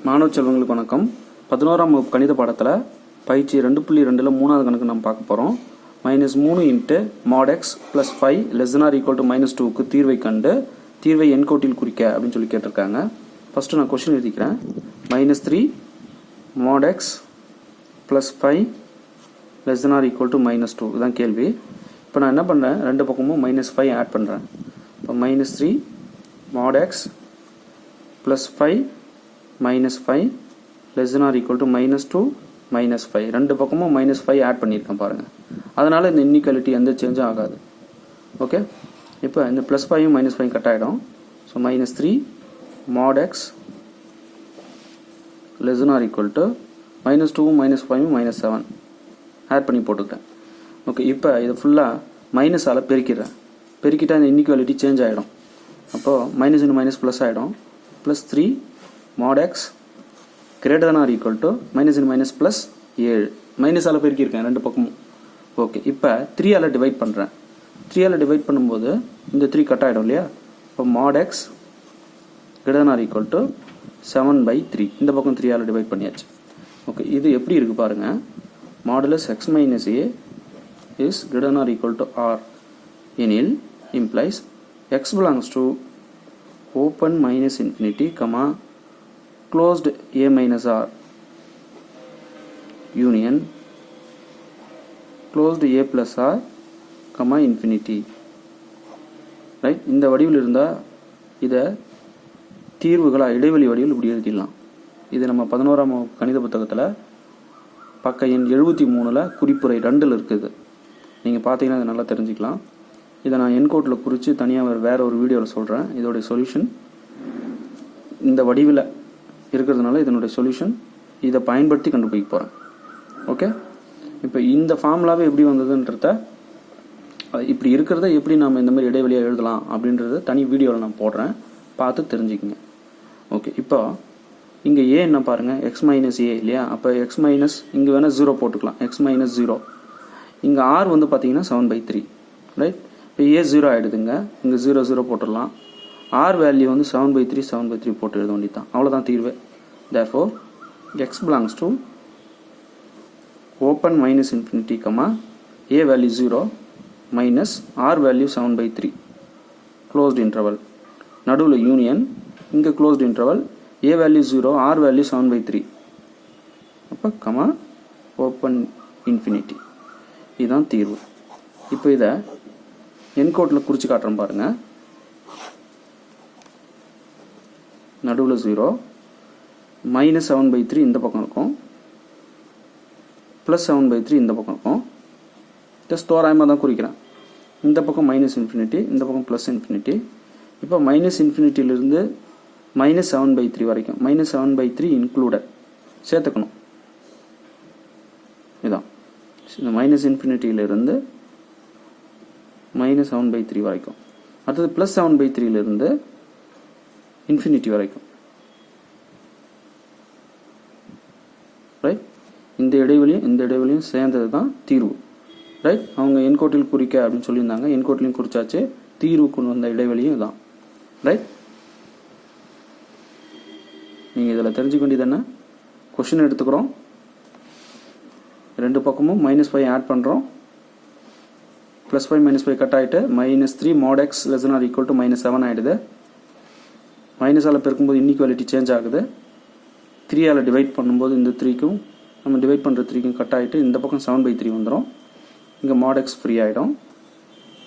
மாணவ செல்வங்களுக்கு வணக்கம். 11ஆம் வகுப்பு கணித பாடத்தில் பயிற்சி 2.2ல் 3வது கணக்கு நம்ம பார்க்க போகிறோம். -3 × mod x + 5 ≤ -2க்கு தீர்வை கண்டு தீர்வை எண்கோட்டில் குறிக்க அப்படின்னு சொல்லி கேட்டிருக்காங்க. ஃபஸ்ட்டு நான் கொஸ்டின் எழுதிக்கிறேன். -3 mod x + 5 ≤ -2 இதுதான் கேள்வி. இப்போ நான் என்ன பண்ணுறேன், ரெண்டு பக்கமும் -5 ஆட் பண்ணுறேன். இப்போ -3 mod x + 5 -5 ≤ -2 -5 ரெண்டு பக்கமும் -5 ஆட் பண்ணியிருக்கேன் பாருங்கள். அதனால் இந்த இன்இக்வாலிட்டி எந்த சேஞ்சும் ஆகாது. ஓகே, இப்போ இந்த +5ம் -5 கட் ஆகிடும். ஸோ -3 mod x ≤ -2ம் -5ம் -7 ஆட் பண்ணி போட்டுக்கிறேன். ஓகே, இப்போ இதை ஃபுல்லாக மைனஸால் பெருக்கிடுறேன். பெருக்கிட்டால் இந்த இன்இக்வாலிட்டி சேஞ்ச் ஆகிடும். அப்போது மைனஸ் இன்டு மைனஸ் ப்ளஸ் ஆகிடும். +3 mod x greater than or equal to minus in minus plus 7 மைனஸால் பெருக்கியிருக்கேன் ரெண்டு பக்கமும். ஓகே, இப்போ 3ஆல் டிவைட் பண்ணுறேன். 3ஆல் டிவைட் பண்ணும்போது இந்த 3 கட் ஆகிடும் இல்லையா. இப்போ mod x greater than or equal to 7/3 இந்த பக்கம் 3ஆல் டிவைட் பண்ணியாச்சு. ஓகே, இது எப்படி இருக்குது பாருங்கள். Modulus x minus a is greater than or equal to r எனில் implies x belongs to open minus infinity comma closed a minus r union closed a plus r comma infinity. Right, இந்த வடிவில் இருந்தால் இதை தீர்வுகளாக இடைவெளி வடிவில் இப்படி எழுதிடலாம். இது நம்ம 11ஆம் கணித புத்தகத்தில் பக்க எண் 73ல் குறிப்புரை 2ல் இருக்குது. நீங்கள் பார்த்தீங்கன்னா அதை நல்லா தெரிஞ்சுக்கலாம். இதை நான் என்கோட்டில் குறித்து தனியாக வேறு ஒரு வீடியோவில் சொல்கிறேன். இதோடைய சொல்யூஷன் இந்த வடிவில் இருக்கிறதுனால இதனுடைய சொல்யூஷன் இதை பயன்படுத்தி கண்டுபிடிக்க போகிறேன். ஓகே, இப்போ இந்த ஃபார்முலாவே எப்படி வந்ததுன்றத இப்படி இருக்கிறத எப்படி நம்ம இந்த மாதிரி இடைவெளியாக எழுதலாம் அப்படின்றத தனி வீடியோவில் நான் போடுறேன், பார்த்து தெரிஞ்சுக்கங்க. ஓகே, இப்போ இங்கே ஏ என்ன பாருங்கள், x - a இல்லையா. அப்போ x மைனஸ் இங்கே வேணால் 0 போட்டுக்கலாம். x - 0 இங்கே r வந்து பார்த்தீங்கன்னா 7/3 ரைட். இப்போ a 0 ஆகிடுதுங்க. இங்கே 0 0 போட்டுடலாம். r வேல்யூ வந்து 7/3 போட்டு எழுத வேண்டியதான். அவ்வளோதான் தீர்வு. therefore x belongs to open minus infinity comma a value 0 minus r value 7/3 closed interval நடுவில் யூனியன், இங்கே closed interval a value 0 r value 7/3 அப்போ கமா ஓப்பன் இன்ஃபினிட்டி. இதுதான் தீர்வு. இப்போ இதை என்கோட்டில் குறித்து காட்டுறேன் பாருங்கள். நடுவில் 0 -7/3 இந்த பக்கம் இருக்கும், +7/3 இந்த பக்கம் இருக்கும். ஜஸ்ட் தோராயமாக தான் குறிக்கிறேன். இந்த பக்கம் -∞, இந்த பக்கம் +∞. இப்போ -∞ -7/3 வரைக்கும் -7/3 இன்க்ளூடட் சேர்த்துக்கணும். இதான் இந்த -∞ -7/3 வரைக்கும். அடுத்தது +7/3 இன்ஃபினிட்டி வரைக்கும். ரைட், இந்த இடைவெளியும் சேர்ந்தது தான் தீர்வு. ரைட், அவங்க என்கோட்டில் குறிக்க அப்படின்னு சொல்லியிருந்தாங்க. என்கோட்டிலையும் குறிச்சாச்சு, தீர்வு கொண்டு வந்த இடைவெளியும் இதுதான். ரைட், நீங்கள் இதில் தெரிஞ்சுக்க வேண்டியது என்ன, கொஷின் எடுத்துக்கிறோம், ரெண்டு பக்கமும் -5 ஆட் பண்ணுறோம். +5 -5 கட் ஆகிட்டு -3 mod x ≤ -7 ஆகிடுது. மைனஸால் பெருக்கும்போது இன்இக்வாலிட்டி சேஞ்ச் ஆகுது. 3ஆல் டிவைட் பண்ணும்போது இந்த 3க்கும் நம்ம டிவைட் பண்ணுற 3க்கும் கட் ஆகிட்டு இந்த பக்கம் 7/3 வந்துடும். இங்கே mod x ஃப்ரீ ஆகிடும்.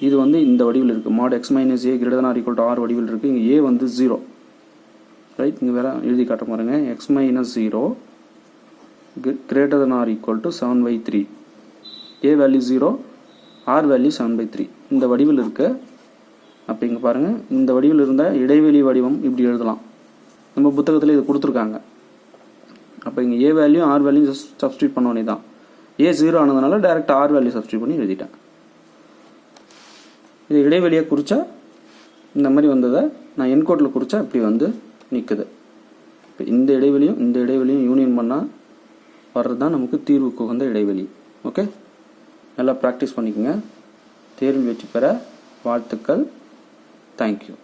இது வந்து இந்த வடிவில் இருக்குது. mod x - a greater than or equal to r வடிவில் இருக்குது. இங்கே a வந்து 0. ரைட், இங்கே வேறு எழுதி காட்ட பாருங்க. x - 0 greater than or equal to 7/3 a value 0 r value 7/3 இந்த வடிவில் இருக்குது. அப்போ இங்கே பாருங்கள், இந்த வடிவில் இருந்த இடைவெளி வடிவம் இப்படி எழுதலாம். நம்ம புத்தகத்தில் இது கொடுத்துருக்காங்க. அப்போ இங்கே A value or value substitute பண்ண வேண்டியது தான். ஏ 0 ஆனதுனால டேரெக்ட் ஆர் வேல்யூ சப்ஸ்டியூட் பண்ணி எழுதிட்டேன். இது இடைவெளியாக குறித்தா இந்த மாதிரி வந்ததை நான் என்கோட்டில் குறித்தா இப்படி வந்து நிற்குது. இப்போ இந்த இடைவெளியும் யூனியன் பண்ணால் வர்றது தான் நமக்கு தீர்வுக்கு வந்த இடைவெளி. ஓகே, நல்லா ப்ராக்டிஸ் பண்ணிக்கோங்க. தேர்வில் வெற்றி பெற வாழ்த்துக்கள். Thank you.